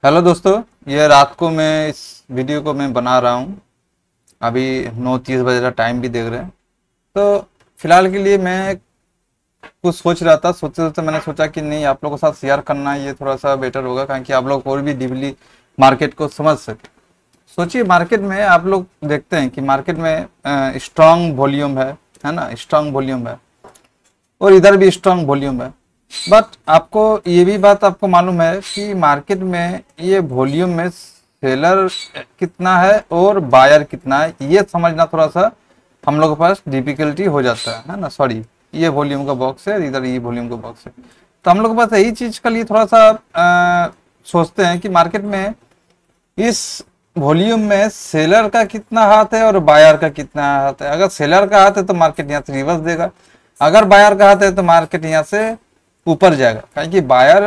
Hello दोस्तों, ये रात को मैं इस वीडियो को मैं बना रहा हूँ। अभी 9:30 बज रहा, टाइम भी देख रहे हैं। तो फिलहाल के लिए मैं कुछ सोच रहा था, सोचते सोचते मैंने सोचा कि नहीं, आप लोगों के साथ शेयर करना ये थोड़ा सा बेटर होगा, क्योंकि आप लोग और भी डीपली मार्केट को समझ सके। सोचिए, मार्केट में आप लोग देखते हैं कि मार्केट में स्ट्रांग वॉल्यूम है ना, स्ट्रांग वॉल्यूम है, और इधर भी स्ट्रांग वॉल्यूम है। बट आपको ये भी बात आपको मालूम है कि मार्केट में ये वॉल्यूम में सेलर कितना है और बायर कितना है, ये समझना थोड़ा सा हम लोग के पास डिफिकल्टी हो जाता है ना। सॉरी, ये वॉल्यूम का बॉक्स है, इधर ये वॉल्यूम का बॉक्स है। तो हम लोग के पास यही चीज के लिए थोड़ा सा सोचते हैं कि मार्केट में इस वॉल्यूम में सेलर का कितना हाथ है और बायर का कितना हाथ है। अगर सेलर का हाथ है तो मार्केट यहाँ से रिवर्स देगा, अगर बायर का हाथ है तो मार्केट यहाँ से ऊपर जाएगा। क्योंकि बायर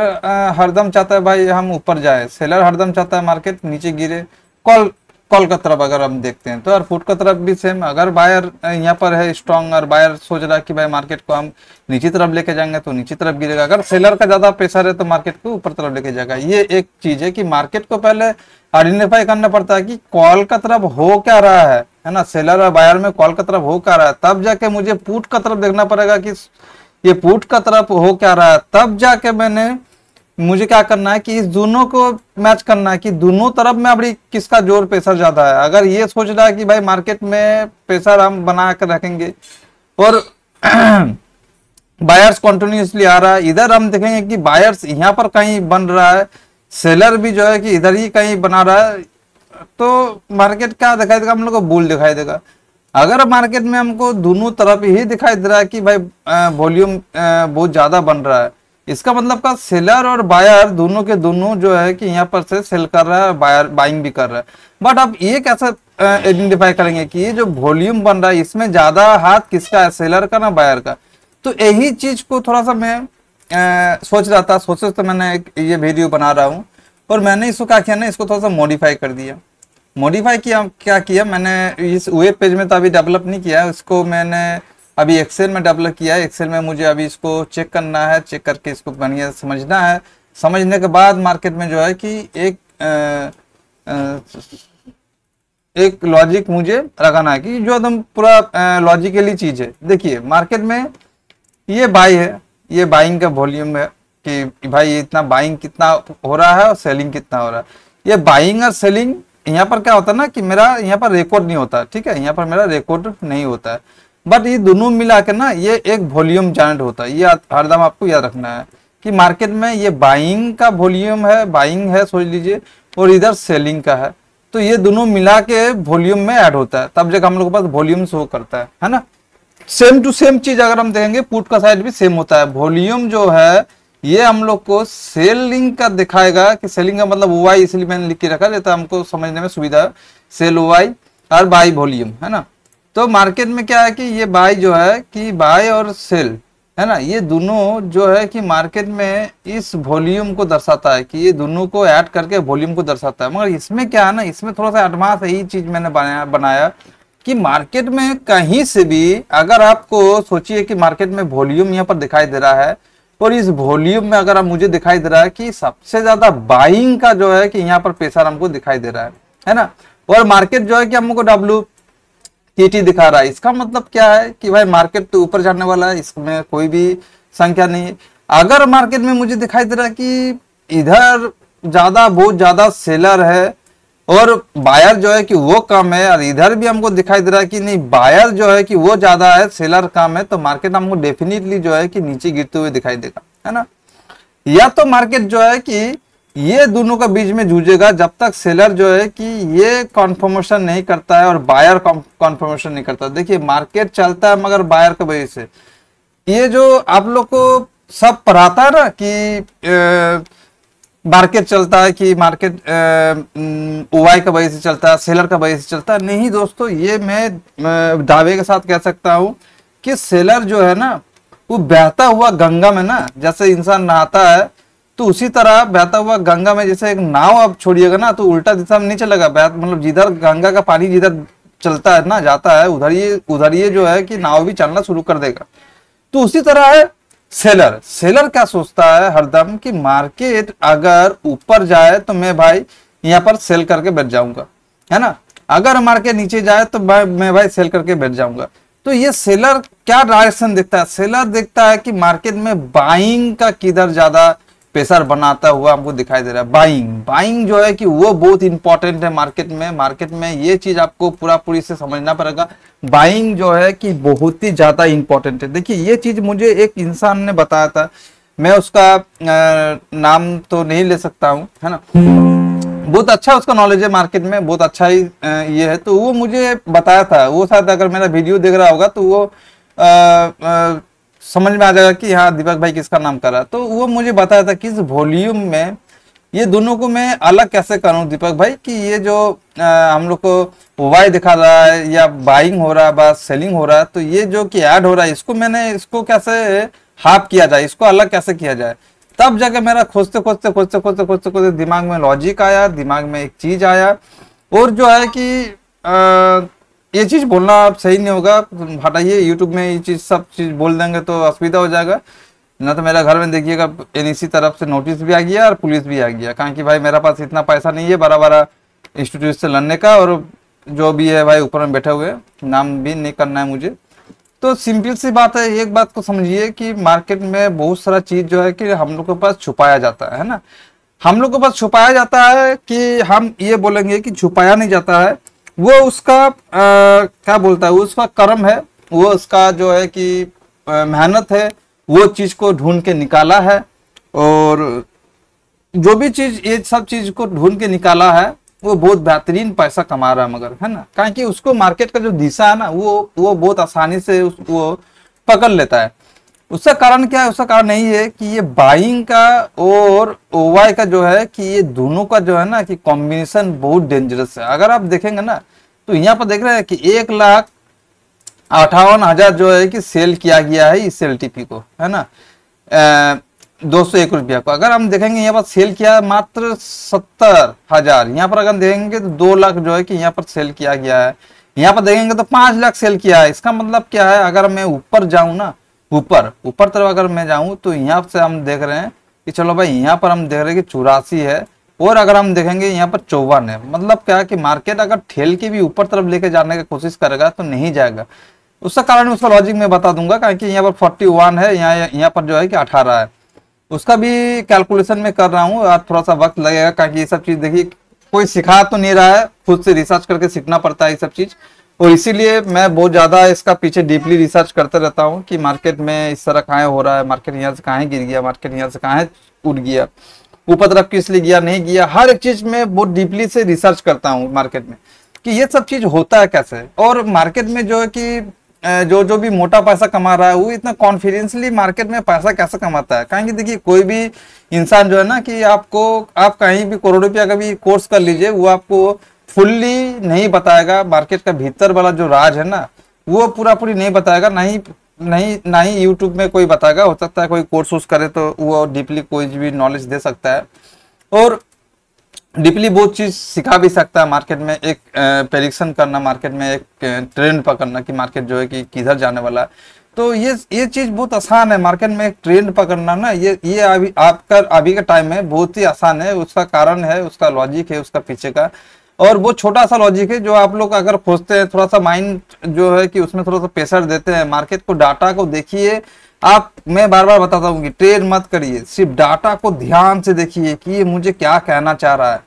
हरदम चाहता है भाई हम ऊपर जाए, सेलर हरदम चाहता है मार्केट नीचे गिरे। कॉल कॉल का तरफ अगर हम देखते हैं तो, और फुट का तरफ भी सेम। अगर बायर यहाँ पर है स्ट्रांग और बायर सोच रहा है कि भाई मार्केट को हम नीचे तरफ लेके जाएंगे तो नीचे तरफ गिरेगा। अगर सेलर का ज्यादा प्रेशर है तो मार्केट को ऊपर तरफ लेके जाएगा। ये एक चीज है कि मार्केट को पहले आइडेंटिफाई करना पड़ता है कि कॉल का तरफ हो क्या रहा है ना। सेलर और बायर में कॉल का तरफ हो क्या रहा है, तब जाके मुझे पुट का तरफ देखना पड़ेगा कि ये पुट का तरफ हो क्या रहा है। तब जाके मुझे क्या करना है कि इस दोनों को मैच करना है कि दोनों तरफ में अभी किसका जोर प्रेशर ज्यादा है। अगर ये सोच रहा है कि भाई मार्केट में प्रेशर हम बना कर रखेंगे और बायर्स कंटिन्यूसली आ रहा है, इधर हम देखेंगे कि बायर्स यहाँ पर कहीं बन रहा है, सेलर भी जो है कि इधर ही कहीं बना रहा है, तो मार्केट क्या दिखाई देगा, हम लोग को बुल दिखाई देगा। अगर मार्केट में हमको दोनों तरफ ही दिखाई दे रहा है कि भाई वॉल्यूम बहुत ज्यादा बन रहा है, इसका मतलब का सेलर और बायर दोनों के दोनों जो है कि यहाँ पर से सेल कर रहा है, बायर बाइंग भी कर रहा है। बट अब ये कैसे आइडेंटिफाई करेंगे कि ये जो वॉल्यूम बन रहा है इसमें ज्यादा हाथ किसका है, सेलर का ना बायर का। तो यही चीज को थोड़ा सा मैं सोच रहा था, सोचे तो मैंने ये वीडियो बना रहा हूँ। और मैंने इसको क्या किया ना, इसको थोड़ा सा मॉडिफाई कर दिया। मॉडिफाई किया, क्या किया मैंने, इस वेब पेज में तो अभी डेवलप नहीं किया है, उसको मैंने अभी एक्सेल में डेवलप किया है। एक्सेल में मुझे अभी इसको चेक करना है, चेक करके इसको बढ़िया समझना है। समझने के बाद मार्केट में जो है कि एक लॉजिक मुझे लगाना है कि जो एकदम पूरा लॉजिकली चीज है। देखिए, मार्केट में ये बाई है, ये बाइंग का वॉल्यूम है कि भाई ये इतना बाइंग कितना हो रहा है और सेलिंग कितना हो रहा है। ये बाइंग और सेलिंग यहाँ पर क्या होता है ना कि मेरा यहाँ पर रिकॉर्ड नहीं होता, ठीक है, यहाँ पर मेरा रिकॉर्ड नहीं होता है। बट ये दोनों मिला के ना ये एक वॉल्यूम जनरेट होता है। ये हरदम आपको याद रखना है कि मार्केट में ये बाइंग का वॉल्यूम है, बाइंग है सोच लीजिए, और इधर सेलिंग का है। तो ये दोनों मिला के वॉल्यूम में ऐड होता है, तब जब हम लोग के पास वॉल्यूम शो करता है ना। सेम टू सेम चीज अगर हम देखेंगे, पुट का साइड भी सेम होता है। वॉल्यूम जो है ये हम लोग को सेलिंग का दिखाएगा कि सेलिंग का मतलब ओवाई, इसलिए मैंने लिख के रखा रहता है, हमको समझने में सुविधा है। सेल ओवाई और बाई वॉल्यूम है ना। तो मार्केट में क्या है कि ये बाई जो है कि बाई और सेल है ना, ये दोनों जो है कि मार्केट में इस वॉल्यूम को दर्शाता है, कि ये दोनों को ऐड करके वॉल्यूम को दर्शाता है। मगर इसमें क्या है ना, इसमें थोड़ा सा एडवांस यही चीज मैंने बनाया कि मार्केट में कहीं से भी अगर आपको सोचिए कि मार्केट में वॉल्यूम यहाँ पर दिखाई दे रहा है, और इस वॉल्यूम में अगर मुझे दिखाई दे रहा है कि सबसे ज्यादा बाइंग का जो है कि यहाँ पर प्रेशर हमको दिखाई दे रहा है ना, और मार्केट जो है कि हमको WTT दिखा रहा है, इसका मतलब क्या है कि भाई मार्केट तो ऊपर जाने वाला है, इसमें कोई भी संख्या नहीं है। अगर मार्केट में मुझे दिखाई दे रहा है कि इधर बहुत ज्यादा सेलर है और बायर जो है कि वो कम है, और इधर भी हमको दिखाई दे रहा है कि नहीं, बायर जो है कि वो ज्यादा है, सेलर कम है, तो मार्केट हमको डेफिनेटली जो है कि नीचे गिरते हुए दिखाई देगा, है ना। या तो मार्केट जो है कि ये दोनों का बीच में जूझेगा जब तक सेलर जो है कि ये कॉन्फर्मेशन नहीं करता है और बायर कॉन्फर्मेशन नहीं करता। देखिए, मार्केट चलता है मगर बायर की वजह से। ये जो आप लोग को सब पढ़ाता है ना कि मार्केट चलता है, कि मार्केट ओवाई का वजह से चलता है, सेलर का वजह से चलता है, नहीं दोस्तों, ये मैं दावे के साथ कह सकता हूं कि सेलर जो है ना वो बहता हुआ गंगा में ना, जैसे इंसान नहाता है तो उसी तरह बहता हुआ गंगा में, जैसे एक नाव आप छोड़िएगा ना तो उल्टा दिशा में नहीं चलेगा, मतलब जिधर गंगा का पानी जिधर चलता है ना, जाता है, उधर ये जो है कि नाव भी चलना शुरू कर देगा। तो उसी तरह है सेलर सेलर क्या सोचता है हरदम कि मार्केट अगर ऊपर जाए तो मैं भाई यहाँ पर सेल करके बैठ जाऊंगा, है ना, अगर मार्केट नीचे जाए तो मैं भाई सेल करके बैठ जाऊंगा। तो ये सेलर क्या डायरेक्शन देखता है, सेलर देखता है कि मार्केट में बाइंग का किधर ज्यादा प्रेशर बनाता हुआ हमको दिखाई दे रहा है। बाइंग बाइंग जो है कि वो बहुत इंपॉर्टेंट है मार्केट में ये चीज आपको पूरी से समझना पड़ेगा। बाइंग जो है कि बहुत ही ज्यादा इंपॉर्टेंट है। देखिए ये चीज मुझे एक इंसान ने बताया था, मैं उसका नाम तो नहीं ले सकता हूँ, है ना, बहुत अच्छा उसका नॉलेज है मार्केट में, बहुत अच्छा ही ये है। तो वो मुझे बताया था, वो शायद अगर मेरा वीडियो देख रहा होगा तो वो समझ में आ जाएगा कि हाँ दीपक भाई किसका नाम कर रहा है। तो वो मुझे बताया था कि इस वॉल्यूम में ये दोनों को मैं अलग कैसे करूं दीपक भाई, कि ये जो हम लोग को वाई दिखा रहा है या बाइंग हो रहा है बस सेलिंग हो रहा है, तो ये जो कि ऐड हो रहा है इसको कैसे हाफ किया जाए, इसको अलग कैसे किया जाए। तब जाके मेरा खोजते दिमाग में लॉजिक आया, दिमाग में एक चीज आया, और जो है कि ये चीज बोलना सही नहीं होगा, हटाइए, यूट्यूब में ये चीज सब चीज बोल देंगे तो असुविधा हो जाएगा। ना तो मेरा घर में देखिएगा एनईसी तरफ से नोटिस भी आ गया और पुलिस भी आ गया, कहा कि भाई मेरा पास इतना पैसा नहीं है बड़ा इंस्टीट्यूट से लड़ने का, और जो भी है भाई ऊपर में बैठे हुए, नाम भी नहीं करना है मुझे। तो सिंपल सी बात है, एक बात को समझिए कि मार्केट में बहुत सारा चीज जो है कि हम लोग के पास छुपाया जाता है ना, हम लोग के पास छुपाया जाता है कि हम ये बोलेंगे कि छुपाया नहीं जाता है, वो उसका क्या बोलता है, वो उसका कर्म है, वो उसका जो है कि मेहनत है, वो चीज को ढूंढ के निकाला है, और जो भी चीज ये सब चीज को ढूंढ के निकाला है वो बहुत बेहतरीन पैसा कमा रहा है, मगर है ना, कारण कि उसको मार्केट का जो दिशा है ना वो बहुत आसानी से वो पकड़ लेता है। उसका कारण क्या है, उसका कारण नहीं है कि ये बाइंग का और ओवाई का जो है कि ये दोनों का जो है ना कि कॉम्बिनेशन बहुत डेंजरस है। अगर आप देखेंगे ना तो यहाँ पर देख रहे हैं कि 1,58,000 जो है कि सेल किया गया है इस एलटीपी को, है ना, 201 रुपया को। अगर हम देखेंगे यहाँ पर सेल किया मात्र 70,000, यहाँ पर अगर देखेंगे तो 2 लाख जो है कि यहाँ पर सेल किया गया है, यहाँ पर देखेंगे तो 5 लाख सेल किया है। इसका मतलब क्या है, अगर मैं ऊपर जाऊं ना, ऊपर तरफ अगर मैं जाऊं तो यहाँ से हम देख रहे हैं कि चलो भाई यहाँ पर हम देख रहे हैं कि 84 है, और अगर हम देखेंगे यहाँ पर 54 है। मतलब क्या है कि मार्केट अगर ठेल के भी ऊपर तरफ लेके जाने की कोशिश करेगा तो नहीं जाएगा। उसका कारण उसका लॉजिक मैं बता दूंगा, क्योंकि यहाँ पर 41 है, यहाँ पर जो है कि 18 है। उसका भी कैलकुलेशन में कर रहा हूँ, आज थोड़ा सा वक्त लगेगा, क्योंकि ये सब चीज देखिए कोई सिखा तो नहीं रहा है, खुद से रिसर्च करके सीखना पड़ता है ये सब चीज, और इसीलिए मैं बहुत ज्यादा इसका पीछे डीपली रिसर्च करते रहता हूँ कि मार्केट में इस तरह कहाँ हो रहा है, मार्केट यहाँ से कहाँ गिर गया, मार्केट यहाँ से कहाँ उठ गया, ऊपर तरफ किस लिए गया नहीं गया, हर एक चीज में बहुत डीपली से रिसर्च करता हूँ मार्केट में कि ये सब चीज होता है कैसे। और मार्केट में जो है कि जो भी मोटा पैसा कमा रहा है वो इतना कॉन्फिडेंसली मार्केट में पैसा कैसे कमाता है। कहेंगे देखिए कोई भी इंसान जो है ना कि आप कहीं भी करोड़ रुपया का भी कोर्स कर लीजिए, वो आपको फुल्ली नहीं बताएगा, मार्केट का भीतर वाला जो राज है ना वो पूरी नहीं बताएगा, ना ही यूट्यूब में कोई बताएगा। हो सकता है कोई कोर्स करे तो वो डीपली कोई भी नॉलेज दे सकता है, और डीपली बहुत चीज सिखा भी सकता है मार्केट में, एक प्रेडिक्शन करना, मार्केट में एक ट्रेंड पकड़ना कि मार्केट जो है कि किधर जाने वाला है। तो ये चीज बहुत आसान है, मार्केट में एक ट्रेंड पकड़ना ना, ये अभी का टाइम में बहुत ही आसान है। उसका कारण है, उसका लॉजिक है उसका पीछे का, और वो छोटा सा लॉजिक है जो आप लोग अगर खोजते हैं, थोड़ा सा माइंड जो है कि उसमें थोड़ा सा प्रेशर देते हैं, मार्केट को डाटा को देखिए आप। मैं बार बार बताता हूँ कि ट्रेड मत करिए, सिर्फ डाटा को ध्यान से देखिए कि ये मुझे क्या कहना चाह रहा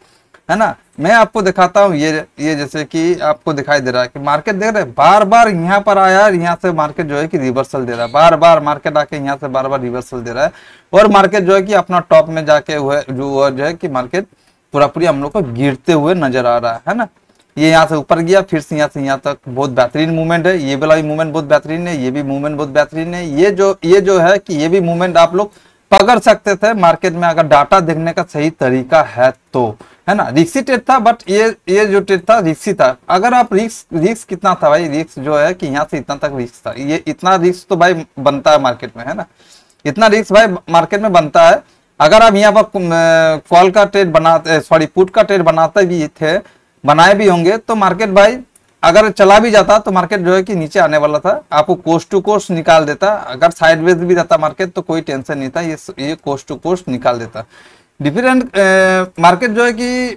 है ना। मैं आपको दिखाता हूँ, ये जैसे कि आपको दिखाई दे रहा है कि मार्केट देख रहे हैं बार बार यहाँ पर आया, यहाँ से मार्केट जो है कि रिवर्सल दे रहा है, बार बार मार्केट आके यहाँ से बार बार रिवर्सल दे रहा है, और मार्केट जो है कि अपना टॉप में जाके जो है कि मार्केट पूरी हम लोग को गिरते हुए नजर आ रहा है ना। ये यहाँ से ऊपर गया, फिर से यहाँ तक बहुत बेहतरीन मूवमेंट है, ये वाला भी मूवमेंट बहुत बेहतरीन है, ये भी मूवमेंट बहुत बेहतरीन है। ये जो है कि ये भी मूवमेंट आप लोग पकड़ सकते थे मार्केट में अगर डाटा देखने का सही तरीका है तो, है ना। रिस्की ट्रेड था, बट ये जो ट्रेड था रिस्की था। अगर आप रिस्क कितना था भाई, रिस्क जो है कि यहाँ से इतना तक रिस्क था, ये इतना रिस्क तो भाई बनता है मार्केट में, है ना, इतना रिस्क भाई मार्केट में बनता है। अगर आप यहाँ पर कॉल का ट्रेड बनाते, सॉरी पुट का ट्रेड बनाए भी होंगे तो मार्केट भाई अगर चला भी जाता तो मार्केट जो है कि नीचे आने वाला था, आपको कोस्ट टू कोस्ट निकाल देता। अगर साइडवेज भी रहता मार्केट तो कोई टेंशन नहीं था, ये कोस्ट टू कोस्ट निकाल देता। डिफरेंट मार्केट जो है कि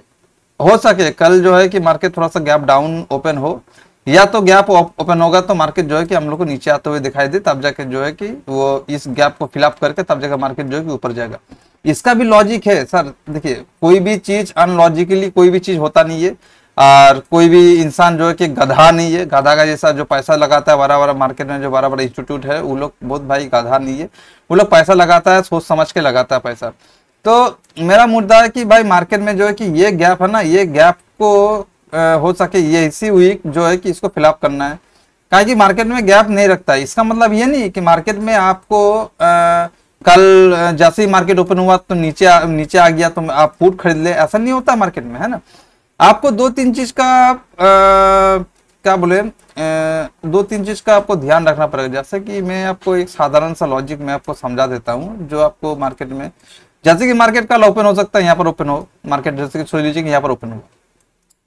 हो सके कल जो है कि मार्केट थोड़ा सा गैप डाउन ओपन हो, या तो गैप ओपन होगा तो मार्केट जो है कि हम लोग को नीचे आते हुए दिखाई दे, तब जाके जो है कि वो इस गैप को फिलअप करके तब जाकर मार्केट जो है कि ऊपर जाएगा। इसका भी लॉजिक है सर। देखिए कोई भी चीज अनलॉजिकली कोई भी चीज होता नहीं है, और कोई भी इंसान जो है कि गधा नहीं है। गधा का जैसा जो पैसा लगाता है बड़ा बड़ा मार्केट में, जो बड़ा बड़ा इंस्टीट्यूट है, वो लोग बहुत भाई गधा नहीं है। वो लोग पैसा लगाता है सोच समझ के लगाता है पैसा। तो मेरा मुद्दा है कि भाई मार्केट में जो है कि ये गैप है ना, ये गैप को हो सके ये इसी वीक जो है कि इसको फिलअप करना है। कहा कि मार्केट में गैप नहीं रखता है, इसका मतलब ये नहीं कि मार्केट में आपको कल जैसे ही मार्केट ओपन हुआ तो नीचे आ गया तो आप पुट खरीद ले, ऐसा नहीं होता मार्केट में, है ना। आपको दो तीन चीज का क्या बोले, दो तीन चीज का आपको ध्यान रखना पड़ेगा। जैसे कि मैं आपको एक साधारण सा लॉजिक मैं आपको समझा देता हूँ, जो आपको मार्केट में, जैसे कि मार्केट कल ओपन हो सकता है, यहाँ पर ओपन हो मार्केट, जैसे कि सोच लीजिए कि यहाँ पर ओपन होगा,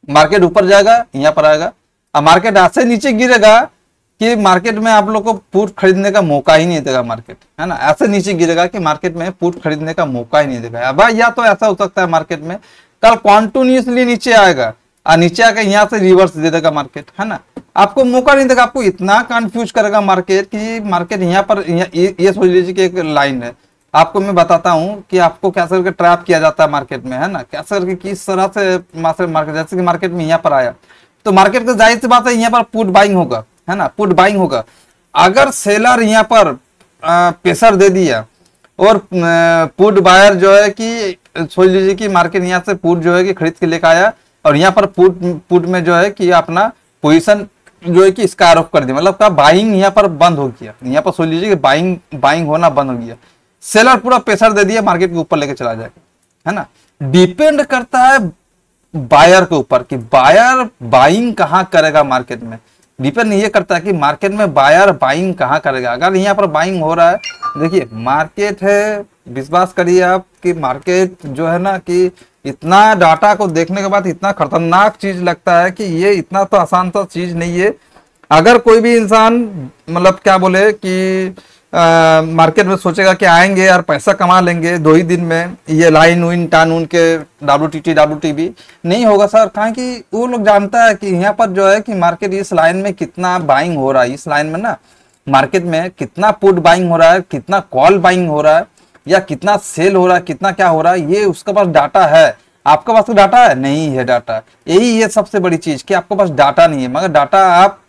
मार्केट ऊपर जाएगा यहाँ पर आएगा, अब मार्केट ऐसे नीचे गिरेगा कि मार्केट में आप लोग को पुट खरीदने का मौका ही नहीं देगा मार्केट, है ना। ऐसे नीचे गिरेगा कि मार्केट में पुट खरीदने का मौका ही नहीं देगा। अब या तो ऐसा हो सकता है मार्केट में कल कॉन्टिन्यूसली नीचे आएगा और नीचे आकर यहाँ से रिवर्स दे देगा मार्केट, है ना। आपको मौका नहीं देगा, आपको इतना कंफ्यूज करेगा मार्केट कि मार्केट यहाँ पर ये सोच लीजिए कि एक लाइन है, आपको मैं बताता हूँ कि आपको कैसे करके ट्रैप किया जाता है मार्केट में, है ना। कैसे करके किस तरह से मार्केट, जैसे कि मार्केट में यहाँ पर आया तो मार्केट का जाहिर सी बात है यहाँ पर पुट बाइंग होगा, है ना, पुट बाइंग होगा। अगर सेलर यहाँ पर प्रेशर दे दिया और पुट बायर जो है कि सोच लीजिए कि मार्केट यहाँ से पुट जो है कि खरीद के लेकर आया और यहाँ पर पुट में जो है कि अपना पोजीशन जो है कि स्क्वायर ऑफ कर दिया, मतलब का बाइंग यहाँ पर बंद हो गया। यहाँ पर सोच लीजिए कि बाइंग होना बंद हो गया, सेलर पूरा प्रेशर दे दिया, मार्केट के ऊपर लेके चला जाएगा, है ना। डिपेंड करता है बायर के ऊपर कि बायर बाइंग कहां करेगा मार्केट में। डिपेंड ये करता है कि मार्केट में बायर बाइंग कहां करेगा। अगर यहाँ पर बाइंग हो रहा है, देखिए मार्केट है, विश्वास करिए आप कि मार्केट जो है ना कि इतना डाटा को देखने के बाद इतना खतरनाक चीज लगता है कि ये इतना तो आसान तो चीज नहीं है। अगर कोई भी इंसान मतलब क्या बोले कि मार्केट में सोचेगा कि आएंगे और पैसा कमा लेंगे 2 ही दिन में, ये लाइन विन टान उन के WTB नहीं होगा सर। कहाँ कि वो लोग जानता है कि यहाँ पर जो है कि मार्केट इस लाइन में कितना बाइंग हो रहा है, इस लाइन में ना मार्केट में कितना पुट बाइंग हो रहा है, कितना कॉल बाइंग हो रहा है, या कितना सेल हो रहा है, कितना क्या हो रहा है, ये उसके पास डाटा है। आपके पास तो डाटा है नहीं है, डाटा यही है सबसे बड़ी चीज कि आपके पास डाटा नहीं है, मगर डाटा आप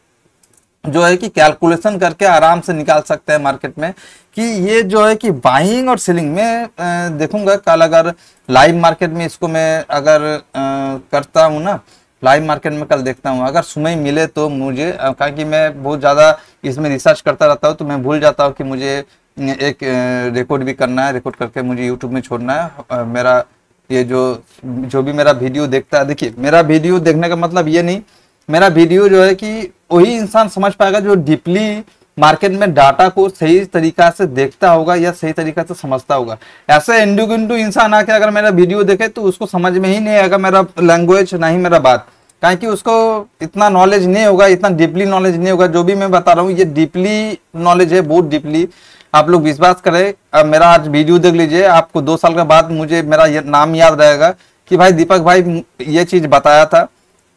जो है कि कैलकुलेशन करके आराम से निकाल सकते हैं मार्केट में कि ये जो है कि बाइंग और सेलिंग में देखूंगा कल अगर लाइव मार्केट में इसको मैं अगर करता हूं ना, लाइव मार्केट में कल देखता हूं, अगर समय मिले तो मुझे, कहा कि मैं बहुत ज़्यादा इसमें रिसर्च करता रहता हूं तो मैं भूल जाता हूं कि मुझे एक रिकॉर्ड भी करना है, रिकॉर्ड करके मुझे यूट्यूब में छोड़ना है। मेरा ये जो भी मेरा वीडियो देखता है, देखिए मेरा वीडियो देखने का मतलब ये नहीं, मेरा वीडियो जो है कि वही इंसान समझ पाएगा जो डीपली मार्केट में डाटा को सही तरीका से देखता होगा या सही तरीका से समझता होगा। ऐसे इंडू गुंडू इंसान आके अगर मेरा वीडियो देखे तो उसको समझ में ही नहीं आएगा मेरा लैंग्वेज, ना ही मेरा बात, काहे कि उसको इतना नॉलेज नहीं होगा, इतना डीपली नॉलेज नहीं होगा। जो भी मैं बता रहा हूँ ये डीपली नॉलेज है, बहुत डीपली। आप लोग विश्वास करें, अब मेरा आज वीडियो देख लीजिए, आपको 2 साल के बाद मुझे मेरा नाम याद रहेगा कि भाई दीपक भाई ये चीज बताया था,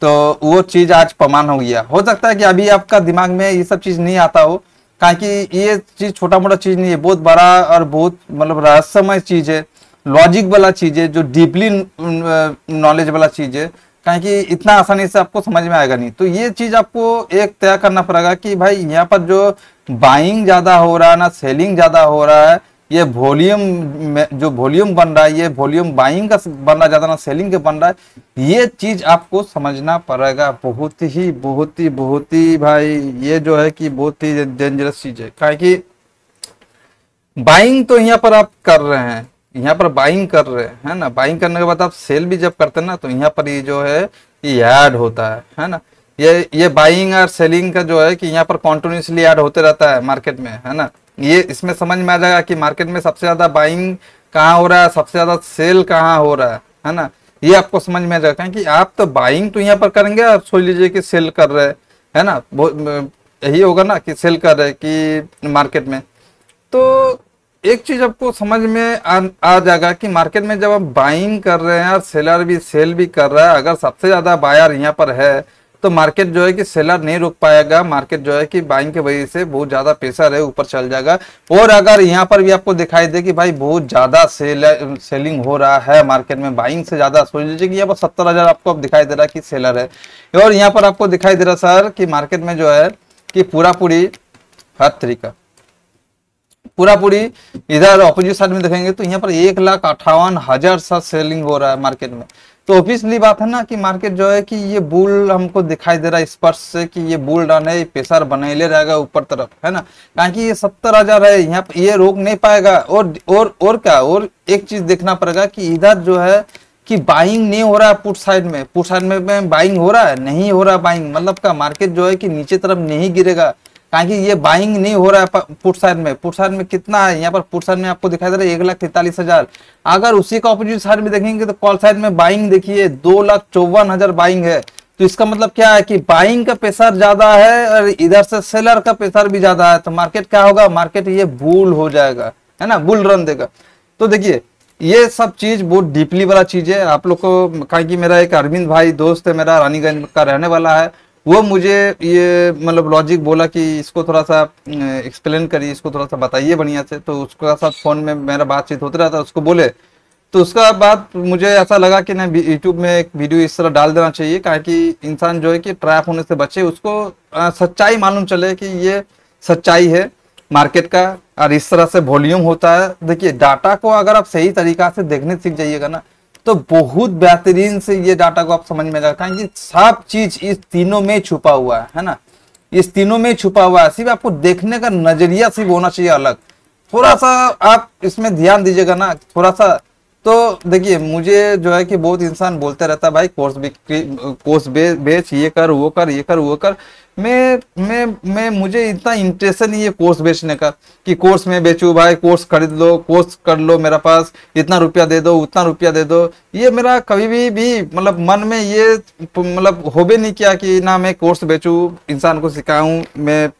तो वो चीज आज प्रमाण हो गया। हो सकता है कि अभी आपका दिमाग में ये सब चीज नहीं आता हो, क्योंकि ये चीज छोटा मोटा चीज नहीं है, बहुत बड़ा और बहुत मतलब रहस्यमय चीज है, लॉजिक वाला चीज है, जो डीपली नॉलेज वाला चीज है, क्योंकि इतना आसानी से आपको समझ में आएगा नहीं। तो ये चीज आपको एक तय करना पड़ेगा कि भाई यहाँ पर जो बाइंग ज्यादा हो रहा है ना सेलिंग ज्यादा हो रहा है, ये वॉल्यूम में जो वॉल्यूम बन रहा है, ये वॉल्यूम बाइंग का बन रहा है ज्यादा ना सेलिंग का बन रहा है, ये चीज आपको समझना पड़ेगा। बहुत ही भाई ये जो है कि बहुत ही डेंजरस चीज है, क्योंकि बाइंग तो यहाँ पर आप कर रहे हैं, यहाँ पर बाइंग कर रहे हैं ना, बाइंग करने के बाद आप सेल भी जब करते हैं ना तो यहाँ पर ये जो है ये ऐड होता है ना। ये बाइंग और सेलिंग का जो है कि यहाँ पर कॉन्टिन्यूसली ऐड होते रहता है मार्केट में, है ना। ये इसमें समझ में आ जाएगा कि मार्केट में सबसे ज्यादा बाइंग कहाँ हो रहा है, सबसे ज्यादा सेल कहाँ हो रहा है ना। ये आपको समझ में आ जाएगा कि आप तो बाइंग तो यहाँ पर करेंगे और सोच लीजिए कि सेल कर रहे हैं, है ना, यही होगा ना कि सेल कर रहे कि मार्केट में। तो एक चीज आपको समझ में आ जाएगा कि मार्केट में जब आप बाइंग कर रहे हैं और सेलर भी सेल भी कर रहा है, अगर सबसे ज्यादा बायर यहाँ पर है तो मार्केट जो है कि सेलर नहीं रुक पाएगा, मार्केट जो है कि बाइंग की वजह से बहुत ज्यादा प्रेशर है, ऊपर चल जाएगा। और अगर यहाँ पर भी आपको दिखाई दे कि भाई बहुत ज्यादा सेलिंग हो रहा है मार्केट में, बाइंग से ज्यादा, सोच लीजिए कि यहाँ पर 70,000 आपको अब दिखाई दे रहा है कि सेलर है, और यहाँ पर आपको दिखाई दे रहा सर कि मार्केट में जो है कि पूरा पूरी हर तरीका पूरा पूरी इधर ऑपोजिट साइड में देखेंगे तो यहाँ पर 1,58,000 सा सेलिंग हो रहा है मार्केट में। तो ऑब्वियसली बात है ना कि मार्केट जो है कि ये बुल हमको दिखाई दे रहा है स्पर्श से कि ये बुल रन है, प्रेशर बनेले रहेगा ऊपर तरफ, है ना, कारण कि ये 70,000 है, यहाँ पे ये रोक नहीं पाएगा। और क्या, और एक चीज देखना पड़ेगा कि इधर जो है कि बाइंग नहीं हो रहा है, पुट साइड में बाइंग हो रहा है, नहीं हो रहा बाइंग, मतलब का मार्केट जो है कि नीचे तरफ नहीं गिरेगा, कारण कि ये बाइंग नहीं हो रहा है पुट साइड में कितना है, यहाँ पर पुट साइड में आपको दिखाई दे रहा है 1,43,000। अगर उसी का ऑपोजिट साइड में देखेंगे तो कॉल साइड में बाइंग देखिए 2,54,000 बाइंग है। तो इसका मतलब क्या है कि बाइंग का प्रेशर ज्यादा है और इधर से सेलर का प्रेशर भी ज्यादा है, तो मार्केट क्या होगा, मार्केट ये बुल हो जाएगा, है ना, बुल रन देगा। तो देखिए ये सब चीज बहुत डीपली वाला चीज है आप लोग को, कारण कि मेरा एक अरविंद भाई दोस्त है, मेरा रानीगंज का रहने वाला है, वो मुझे ये मतलब लॉजिक बोला कि इसको थोड़ा सा एक्सप्लेन करिए, इसको थोड़ा सा बताइए बढ़िया से। तो उसके साथ फोन में मेरा बातचीत होता रहता, उसको बोले तो उसका बाद मुझे ऐसा लगा कि ना यूट्यूब में एक वीडियो इस तरह डाल देना चाहिए, कारण कि इंसान जो है कि ट्रैप होने से बचे, उसको सच्चाई मालूम चले कि ये सच्चाई है मार्केट का, और इस तरह से वॉल्यूम होता है। देखिए डाटा को अगर आप सही तरीका से देखने सीख जाइएगा ना तो बहुत बेहतरीन से ये डाटा को आप समझ में आएगा, कारण कि सब चीज इस तीनों में छुपा हुआ है ना, इस तीनों में छुपा हुआ है। सिर्फ आपको देखने का नजरिया सिर्फ होना चाहिए अलग, थोड़ा सा आप इसमें ध्यान दीजिएगा ना थोड़ा सा। तो देखिए मुझे जो है कि बहुत इंसान बोलते रहता है भाई कोर्स बेच, ये कर वो कर, ये कर वो कर। मैं मुझे इतना इंटरेस्ट नहीं है कोर्स बेचने का कि कोर्स में बेचूं, भाई कोर्स खरीद लो, कोर्स कर लो, मेरा पास इतना रुपया दे दो, उतना रुपया दे दो। ये मेरा कभी भी मतलब मन में ये मतलब हो भी नहीं किया कि ना मैं कोर्स बेचूं, इंसान को सिखाऊं, मैं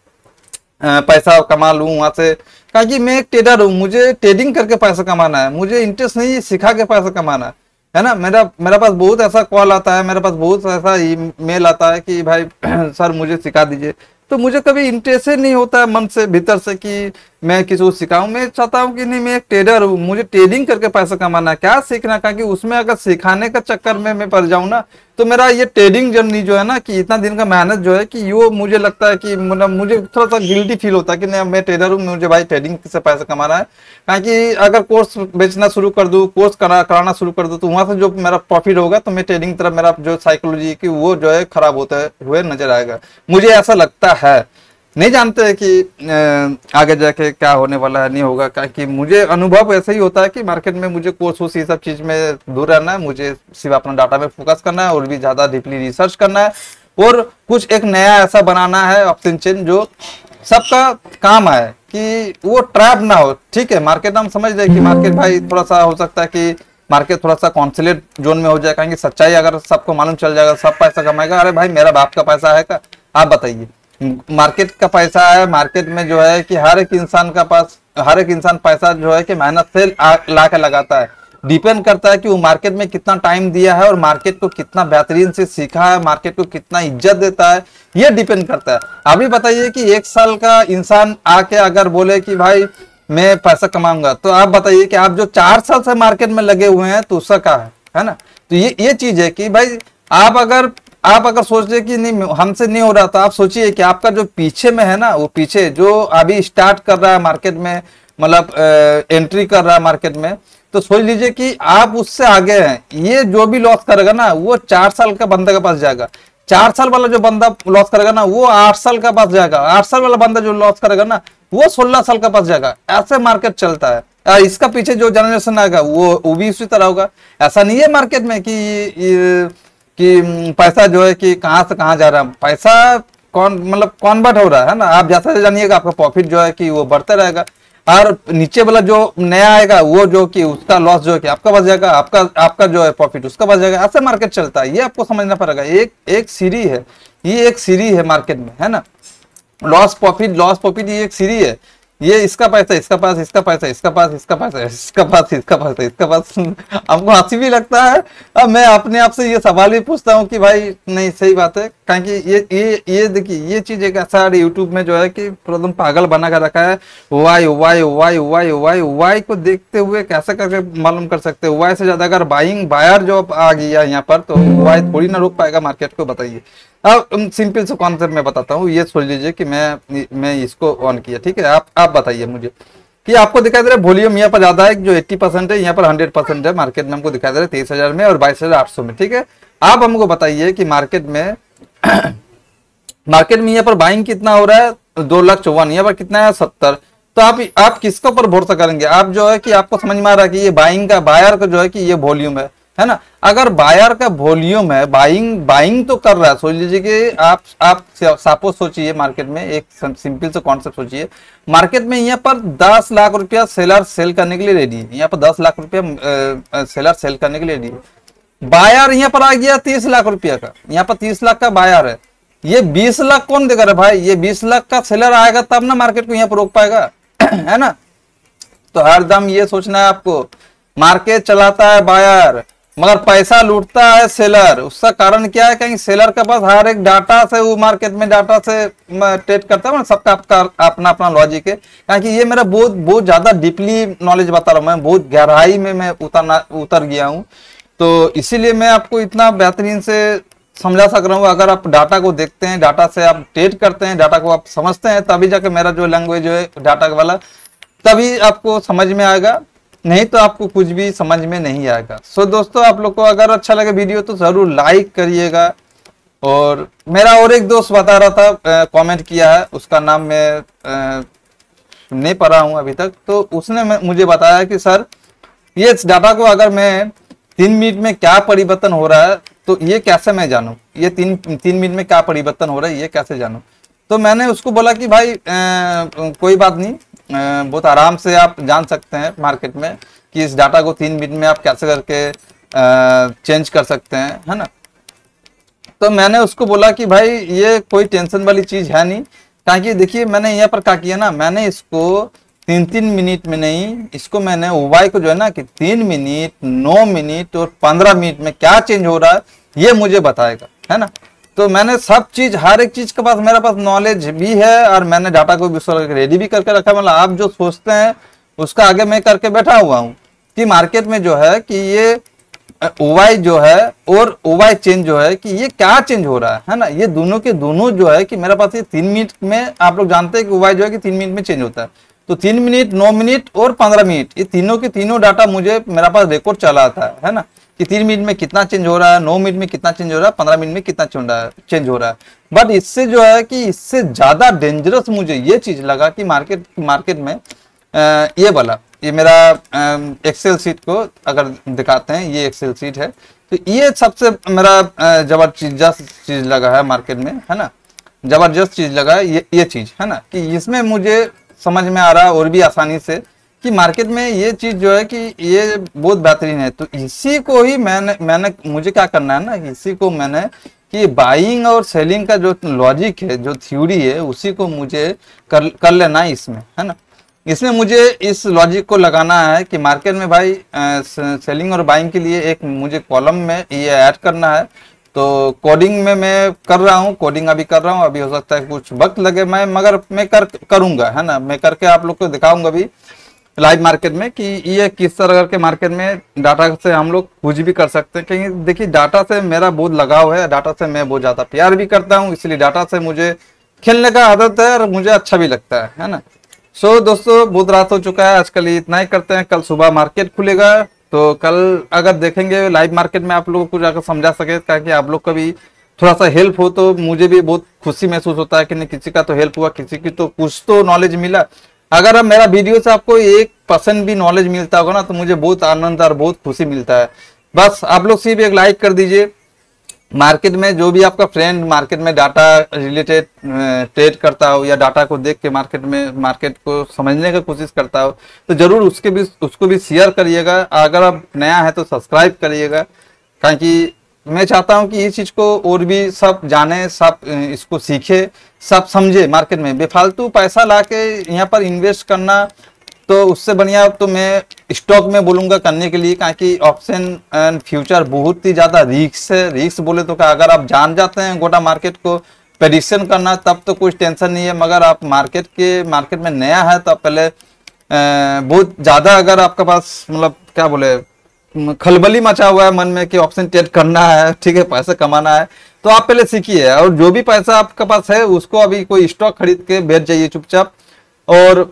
पैसा कमा लूं वहां से, कहा कि मैं एक ट्रेडर हूँ, मुझे ट्रेडिंग करके पैसा कमाना है, मुझे इंटरेस्ट नहीं है सिखा के पैसा कमाना है ना। मेरा पास बहुत ऐसा कॉल आता है, मेरे पास बहुत ऐसा ईमेल आता है कि भाई सर मुझे सिखा दीजिए, तो मुझे कभी इंटरेस्ट ही नहीं होता है मन से भीतर से कि मैं किसी को सिखाऊं। मैं चाहता हूं कि नहीं मैं एक ट्रेडर हूं, मुझे ट्रेडिंग करके पैसा कमाना है, क्या सीखना, कहा कि उसमें अगर सिखाने का चक्कर में मैं पड़ जाऊं ना तो मेरा ये ट्रेडिंग जर्नी जो है ना कि इतना दिन का मेहनत जो है कि वो मुझे लगता है कि मतलब मुझे थोड़ा सा गिल्टी फील होता है कि नहीं मैं ट्रेडर हूँ, मुझे भाई ट्रेडिंग से पैसा कमाना है। कहा कि अगर कोर्स बेचना शुरू कर दूं, कोर्स कराना शुरू कर दूं तो वहां से जो मेरा प्रॉफिट होगा तो मैं ट्रेडिंग तरफ मेरा जो साइकोलॉजी की वो जो है खराब होते हुए नजर आएगा, मुझे ऐसा लगता है। नहीं जानते हैं कि आगे जाके क्या होने वाला है, नहीं होगा, क्योंकि मुझे अनुभव ऐसा ही होता है कि मार्केट में मुझे कोर्स ये सब चीज में दूर रहना है, मुझे सिर्फ अपना डाटा में फोकस करना है और भी ज्यादा डीपली रिसर्च करना है और कुछ एक नया ऐसा बनाना है ऑप्शन चेन जो सबका काम आए कि वो ट्रैप ना हो। ठीक है, मार्केट हम समझ रहे कि मार्केट भाई थोड़ा सा हो सकता है कि मार्केट थोड़ा सा कॉन्सिलेट जोन में हो जाए, कहेंगे सच्चाई अगर सबको मालूम चल जाएगा सब पैसा कमाएगा। अरे भाई मेरा बाप का पैसा है क्या, आप बताइए, मार्केट का पैसा है, मार्केट में जो है कि हर एक इंसान पैसा जो है कि मेहनत से ला के लगाता है, डिपेंड करता है कि वो मार्केट में कितना टाइम दिया है और मार्केट को कितना बेहतरीन से सीखा है, मार्केट को कितना इज्जत देता है, ये डिपेंड करता है। अभी बताइए कि 1 साल का इंसान आके अगर बोले कि भाई मैं पैसा कमाऊंगा, तो आप बताइए कि आप जो 4 साल से मार्केट में लगे हुए हैं तो उसका क्या है ना। तो ये चीज है कि भाई आप अगर सोच रहे कि नहीं हमसे नहीं हो रहा, तो आप सोचिए कि आपका जो पीछे में है ना, वो पीछे जो अभी स्टार्ट कर रहा है मार्केट में, मतलब एंट्री कर रहा है मार्केट में, तो सोच लीजिए कि आप उससे आगे हैं। ये जो भी लॉस करेगा ना वो 4 साल का बंदे के पास जाएगा, 4 साल वाला जो बंदा लॉस करेगा ना वो 8 साल का पास जाएगा, 8 साल वाला बंदा जो लॉस करेगा ना वो 16 साल का पास जाएगा। ऐसे मार्केट चलता है। इसका पीछे जो जनरेशन आएगा वो भी उसी तरह होगा। ऐसा नहीं है मार्केट में कि पैसा जो है कि कहां से कहां जा रहा है, पैसा कन्वर्ट हो रहा है ना। आप जैसा जानिएगा आपका प्रॉफिट जो है कि वो बढ़ता रहेगा। और नीचे वाला जो नया आएगा वो जो कि उसका लॉस जो है कि आपका बच जाएगा, आपका आपका जो है प्रॉफिट उसका बच जाएगा। ऐसे मार्केट चलता है, ये आपको समझना पड़ेगा। एक सीढ़ी है, ये एक सीढ़ी है मार्केट में, है ना। लॉस प्रॉफिट ये एक सीढ़ी है। ये इसका पैसा इसका पास, इसका पैसा इसका पास, इसका पैसा इसका पास, इसका पैसा इसका पास। हमको हंसी भी लगता है। अब मैं अपने आप से ये सवाल भी पूछता हूँ कि भाई नहीं सही बात है, कारण कि ये देखिए ये चीज एक ऐसा यूट्यूब में जो है कि एकदम पागल बना कर रखा है। Y Y Y Y Y Y को देखते हुए कैसे करके मालूम कर सकते हैं। वाई से ज्यादा अगर बायर जो आ गया यहाँ पर तो वाई थोड़ी ना रोक पाएगा मार्केट को, बताइए। अब सिंपल से कॉन्सेप्ट मैं बताता हूँ। ये सोच लीजिए कि मैं इसको ऑन किया, ठीक है। आप बताइए मुझे कि आपको दिखाई दे रहा है वॉल्यूम यहाँ पर ज्यादा है, जो 80% है, यहाँ पर 100% है। मार्केट में हमको दिखाई दे रहा है 23,000 में और 22,800 में, ठीक है। आप हमको बताइए कि मार्केट में यहाँ पर बाइंग कितना हो रहा है, 2,54,000, यहाँ पर कितना है 70। तो आप किसके ऊपर भरोसा करेंगे? आप जो है कि आपको समझ में आ रहा है कि ये बाइंग का बायर का जो है कि ये वॉल्यूम है ना। अगर बायर का वॉल्यूम है, बाइंग तो कर रहा है। सोच लीजिए कि आप सपोज सोचिए मार्केट में एक सिंपल से कॉन्सेप्ट सोचिए। मार्केट में यहाँ पर 10 लाख रुपया सेलर सेल करने के लिए रेडी है, यहाँ पर 10 लाख रुपया सेलर सेल करने के लिए रेडी है। बायर यहाँ पर आ गया 30 लाख रुपया का, यहाँ पर 30 लाख का बायर है। ये 20 लाख कौन देगा रे भाई? ये 20 लाख का सेलर आएगा तब ना मार्केट को यहाँ पर रोक पाएगा, है ना। तो हरदम ये सोचना है आपको, मार्केट चलाता है बायर मगर पैसा लूटता है सेलर। उसका कारण क्या है? कहीं सेलर के पास हर एक डाटा से वो मार्केट में डाटा से ट्रेड करता है। सबका अपना अपना लॉजिक है। क्योंकि ये मेरा बहुत ज्यादा डीपली नॉलेज बता रहा हूँ, मैं बहुत गहराई में मैं उतर गया हूँ। तो इसीलिए मैं आपको इतना बेहतरीन से समझा सक रहा हूँ। अगर आप डाटा को देखते हैं, डाटा से आप ट्रेड करते हैं, डाटा को आप समझते हैं, तभी जाके मेरा जो लैंग्वेज है डाटा वाला तभी आपको समझ में आएगा, नहीं तो आपको कुछ भी समझ में नहीं आएगा। सो दोस्तों, आप लोग को अगर अच्छा लगे वीडियो तो जरूर लाइक करिएगा। और मेरा और एक दोस्त बता रहा था, कमेंट किया है, उसका नाम मैं नहीं पढ़ा हूं अभी तक, तो उसने मुझे बताया कि सर ये डाटा को अगर मैं 3 मिनट में क्या परिवर्तन हो रहा है तो ये कैसे मैं जानूं, ये तीन मिनट में क्या परिवर्तन हो रहा है ये कैसे जानूं। तो मैंने उसको बोला कि भाई कोई बात नहीं, बहुत आराम से आप जान सकते हैं मार्केट में कि इस डाटा को 3 मिनट में आप कैसे करके चेंज कर सकते हैं, है ना। तो मैंने उसको बोला कि भाई ये कोई टेंशन वाली चीज है नहीं, क्योंकि देखिए मैंने यहाँ पर क्या किया ना, मैंने इसको 3 मिनट में नहीं, इसको मैंने ओवाई को जो है ना कि 3 मिनट, 9 मिनट और 15 मिनट में क्या चेंज हो रहा है ये मुझे बताएगा, है ना। तो मैंने सब चीज, हर एक चीज के पास मेरे पास नॉलेज भी है और मैंने डाटा को भी रेडी भी करके रखा है। मतलब आप जो सोचते हैं उसका आगे मैं करके बैठा हुआ हूँ कि मार्केट में जो है कि ये ओवाई जो है और ओवाई चेंज जो है कि ये क्या चेंज हो रहा है ना। ये दोनों के दोनों जो है कि मेरे पास ये 3 मिनट में, आप लोग जानते हैं कि ओवाई जो है कि 3 मिनट में चेंज होता है। तो 3 मिनट, 9 मिनट और 15 मिनट, ये तीनों के तीनों डाटा मुझे मेरा पास रिकॉर्ड चला आता है ना, कि 3 मिनट में कितना चेंज हो रहा है, 9 मिनट में कितना चेंज हो रहा है, 15 मिनट में कितना चेंज हो रहा है। बट इससे जो है कि इससे ज्यादा डेंजरस मुझे ये चीज लगा कि मार्केट में ये वाला, ये मेरा एक्सेल शीट को अगर दिखाते हैं, ये एक्सेल शीट है, तो ये सबसे मेरा जबरदस्त चीज लगा है मार्केट में, है ना। जबरदस्त चीज लगा है ये चीज, है ना, कि इसमें मुझे समझ में आ रहा है और भी आसानी से कि मार्केट में ये चीज जो है कि ये बहुत बेहतरीन है। तो इसी को ही मैंने मुझे क्या करना है ना, इसी को मैंने कि बाइंग और सेलिंग का जो लॉजिक है, जो थ्योरी है, उसी को मुझे कर लेना है इसमें, है ना। इसमें मुझे इस लॉजिक को लगाना है कि मार्केट में भाई सेलिंग और बाइंग के लिए एक मुझे कॉलम में ये ऐड करना है। तो कोडिंग में मैं कर रहा हूँ, कोडिंग अभी कर रहा हूँ, अभी हो सकता है कुछ वक्त लगे मगर मैं करूंगा, है ना। मैं करके आप लोग को दिखाऊंगा भी लाइव मार्केट में कि ये किस तरह करके मार्केट में डाटा से हम लोग कुछ भी कर सकते हैं। क्योंकि देखिए डाटा से मेरा बहुत लगाव है, डाटा से मैं बहुत ज्यादा प्यार भी करता हूँ, इसलिए डाटा से मुझे खेलने का आदत है और मुझे अच्छा भी लगता है ना। सो दोस्तों, बहुत रात हो चुका है, आजकल इतना ही करते हैं। कल सुबह मार्केट खुलेगा तो कल अगर देखेंगे लाइव मार्केट में आप लोगों को जाकर समझा सके, ताकि आप लोग का भी थोड़ा सा हेल्प हो, तो मुझे भी बहुत खुशी महसूस होता है कि नहीं, किसी का तो हेल्प हुआ, किसी की तो कुछ तो नॉलेज मिला। अगर अब मेरा वीडियो से आपको 1% भी नॉलेज मिलता होगा ना, तो मुझे बहुत आनंद और बहुत खुशी मिलता है। बस आप लोग सिर्फ एक लाइक कर दीजिए, मार्केट में जो भी आपका फ्रेंड मार्केट में डाटा रिलेटेड ट्रेड करता हो या डाटा को देख के मार्केट को समझने का कोशिश करता हो, तो जरूर उसको भी शेयर करिएगा। अगर आप नया है तो सब्सक्राइब करिएगा, क्योंकि मैं चाहता हूं कि ये चीज को और भी सब जाने, सब इसको सीखे, सब समझे। मार्केट में बेफालतू पैसा लाके यहाँ पर इन्वेस्ट करना, तो उससे बढ़िया तो मैं स्टॉक में बोलूंगा करने के लिए, क्योंकि ऑप्शन एंड फ्यूचर बहुत ही ज्यादा रिस्क है। रिस्क बोले तो क्या, अगर आप जान जाते हैं गोटा मार्केट को प्रेडिक्शन करना तब तो कुछ टेंशन नहीं है, मगर आप मार्केट में नया है तो आप पहले बहुत ज्यादा, अगर आपके पास मतलब क्या बोले खलबली मचा हुआ है मन में कि ऑप्शन ट्रेड करना है, ठीक है, पैसा कमाना है, तो आप पहले सीखिए। और जो भी पैसा आपके पास है उसको अभी कोई स्टॉक खरीद के बेच जाइए चुपचाप, और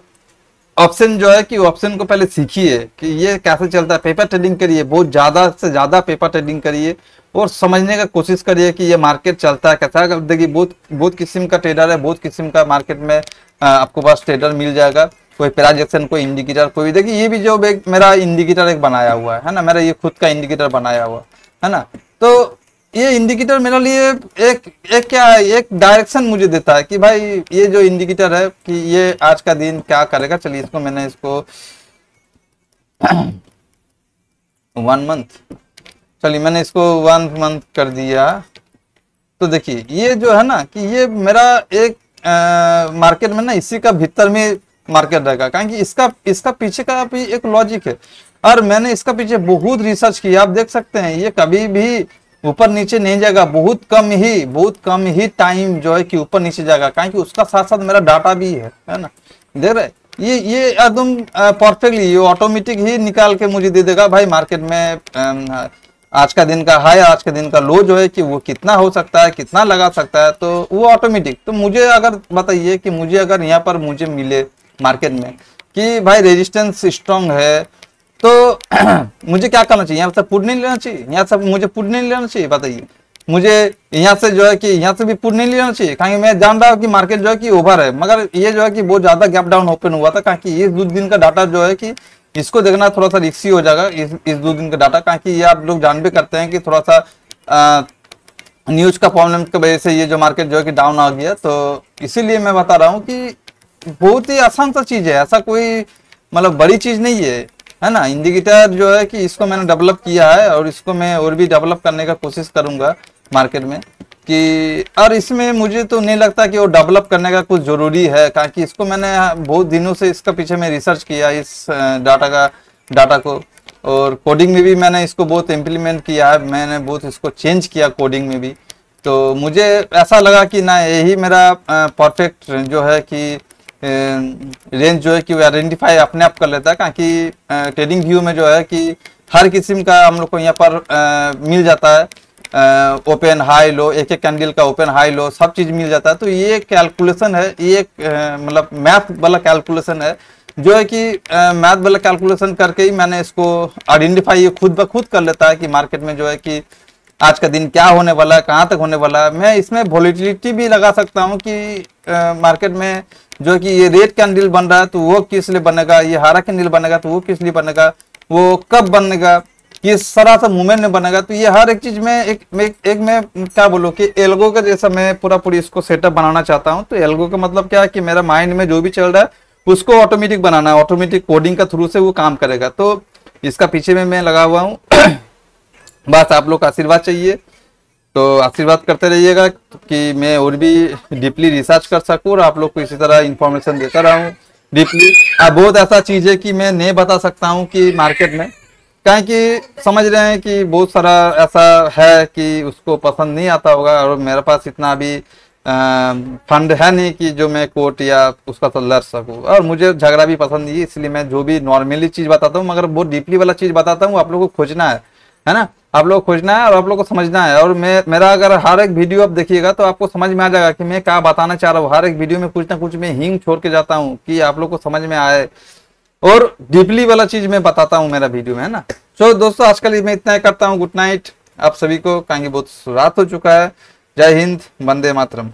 ऑप्शन जो है कि ऑप्शन को पहले सीखिए कि ये कैसे चलता है। पेपर ट्रेडिंग करिए, बहुत ज्यादा से ज्यादा पेपर ट्रेडिंग करिए और समझने का कोशिश करिए कि ये मार्केट चलता है कैसा है। देखिए बहुत किस्म का ट्रेडर है, बहुत किस्म का मार्केट में आपको पास ट्रेडर मिल जाएगा। कोई प्राइस एक्शन, कोई इंडिकेटर, कोई देखिए ये भी जो मेरा इंडिकेटर एक बनाया हुआ है ना, मेरा ये खुद का इंडिकेटर बनाया हुआ है ना, तो ये इंडिकेटर मेरे लिए एक डायरेक्शन मुझे देता है कि भाई ये जो इंडिकेटर है कि ये आज का दिन क्या करेगा। चलिए मैंने इसको 1 मंथ, चलिए मैंने इसको 1 मंथ कर दिया। तो देखिए ये जो है ना कि ये मेरा एक मार्केट में ना इसी का भीतर में मार्केट रहेगा, क्योंकि इसका पीछे का भी एक लॉजिक है, और मैंने इसका पीछे बहुत रिसर्च किया। आप देख सकते हैं ये कभी भी ऊपर नीचे नहीं जाएगा, बहुत कम ही टाइम जो है कि ऊपर नीचे जाएगा, क्योंकि उसका साथ साथ मेरा डाटा भी है ना। देख रहे ये एकदम परफेक्टली ये ऑटोमेटिक ही निकाल के मुझे दे देगा भाई मार्केट में आज का दिन का हाई, आज के दिन का लो जो है कि वो कितना हो सकता है, कितना लगा सकता है, तो वो ऑटोमेटिक। तो मुझे अगर बताइए कि मुझे अगर यहाँ पर मुझे मिले मार्केट में कि भाई रेजिस्टेंस स्ट्रॉन्ग है, तो मुझे क्या करना चाहिए? यहाँ से पुट नहीं लेना चाहिए, यहाँ से मुझे पुट नहीं लेना चाहिए। बताइए मुझे यहाँ से जो है कि यहाँ से भी पुट नहीं लेना चाहिए, क्योंकि मैं जान रहा हूँ कि मार्केट जो है कि ओवर है, मगर ये जो है कि बहुत ज्यादा गैप डाउन ओपन हुआ था, क्योंकि ये 2 दिन का डाटा जो है कि इसको देखना थोड़ा सा रिस्की हो जाएगा इस 2 दिन का डाटा, क्योंकि ये आप लोग जान भी करते हैं कि थोड़ा सा न्यूज का प्रॉब्लम की वजह से ये जो मार्केट जो है कि डाउन आ गया। तो इसीलिए मैं बता रहा हूँ कि बहुत ही आसान सा चीज है, ऐसा कोई मतलब बड़ी चीज नहीं है ना। इंडिकेटर जो है कि इसको मैंने डेवलप किया है और इसको मैं और भी डेवलप करने का कोशिश करूंगा मार्केट में कि, और इसमें मुझे तो नहीं लगता कि वो डेवलप करने का कुछ जरूरी है, क्योंकि इसको मैंने बहुत दिनों से इसका पीछे में रिसर्च किया इस डाटा को, और कोडिंग में भी मैंने इसको बहुत इम्प्लीमेंट किया है, मैंने बहुत इसको चेंज किया कोडिंग में भी। तो मुझे ऐसा लगा कि ना यही मेरा परफेक्ट जो है कि रेंज जो है कि वो आइडेंटिफाई अपने आप कर लेता है, क्योंकि ट्रेडिंग व्यू में जो है कि हर किस्म का हम लोग को यहाँ पर मिल जाता है, ओपन हाई लो, एक कैंडल का ओपन हाई लो सब चीज मिल जाता है। तो ये कैलकुलेशन है, ये एक मतलब मैथ वाला कैलकुलेशन है, जो है कि मैथ वाला कैलकुलेशन करके ही मैंने इसको आइडेंटिफाई खुद ब खुद कर लेता है कि मार्केट में जो है कि आज का दिन क्या होने वाला है, कहाँ तक होने वाला है। मैं इसमें वोलेटिलिटी भी लगा सकता हूँ कि मार्केट में जो कि ये रेड कैंडल बन रहा है तो वो किस लिए बनेगा, ये हरा कैंडल बनेगा तो वो किस लिए बनेगा, वो कब बनेगा, किस तरह से मूवमेंट में बनेगा। तो ये हर एक चीज में एक मैं क्या बोलूँ कि एल्गो का जैसा मैं पूरी इसको सेटअप बनाना चाहता हूँ। तो एल्गो का मतलब क्या है कि मेरा माइंड में जो भी चल रहा है उसको ऑटोमेटिक बनाना है, ऑटोमेटिक कोडिंग का थ्रू से वो काम करेगा। तो इसका पीछे में मैं लगा हुआ हूँ बस आप लोग का आशीर्वाद चाहिए, तो आशीर्वाद करते रहिएगा कि मैं और भी डीपली रिसर्च कर सकूं और आप लोग को इसी तरह इंफॉर्मेशन देता रहूं डीपली। अब बहुत ऐसा चीज है कि मैं नहीं बता सकता हूं कि मार्केट में, क्योंकि समझ रहे हैं कि बहुत सारा ऐसा है कि उसको पसंद नहीं आता होगा, और मेरे पास इतना भी फंड है नहीं कि जो मैं कोर्ट या उसका तो लड़ सकूं, और मुझे झगड़ा भी पसंद नहीं है। इसलिए मैं जो भी नॉर्मली चीज बताता हूँ, मगर बहुत डीपली वाला चीज बताता हूँ, आप लोगों को खोजना है ना, आप लोग खोजना है और आप लोग को समझना है। और मेरा अगर हर एक वीडियो आप देखिएगा तो आपको समझ में आ जाएगा कि मैं क्या बताना चाह रहा हूँ। हर एक वीडियो में कुछ ना कुछ मैं हिंग छोड़ के जाता हूँ कि आप लोग को समझ में आए, और डीपली वाला चीज मैं बताता हूँ मेरा वीडियो में, है ना। तो दोस्तों आज के लिए मैं इतना ही करता हूँ। गुड नाइट आप सभी को, कहेंगे बहुत रात हो चुका है। जय हिंद, वंदे मातरम।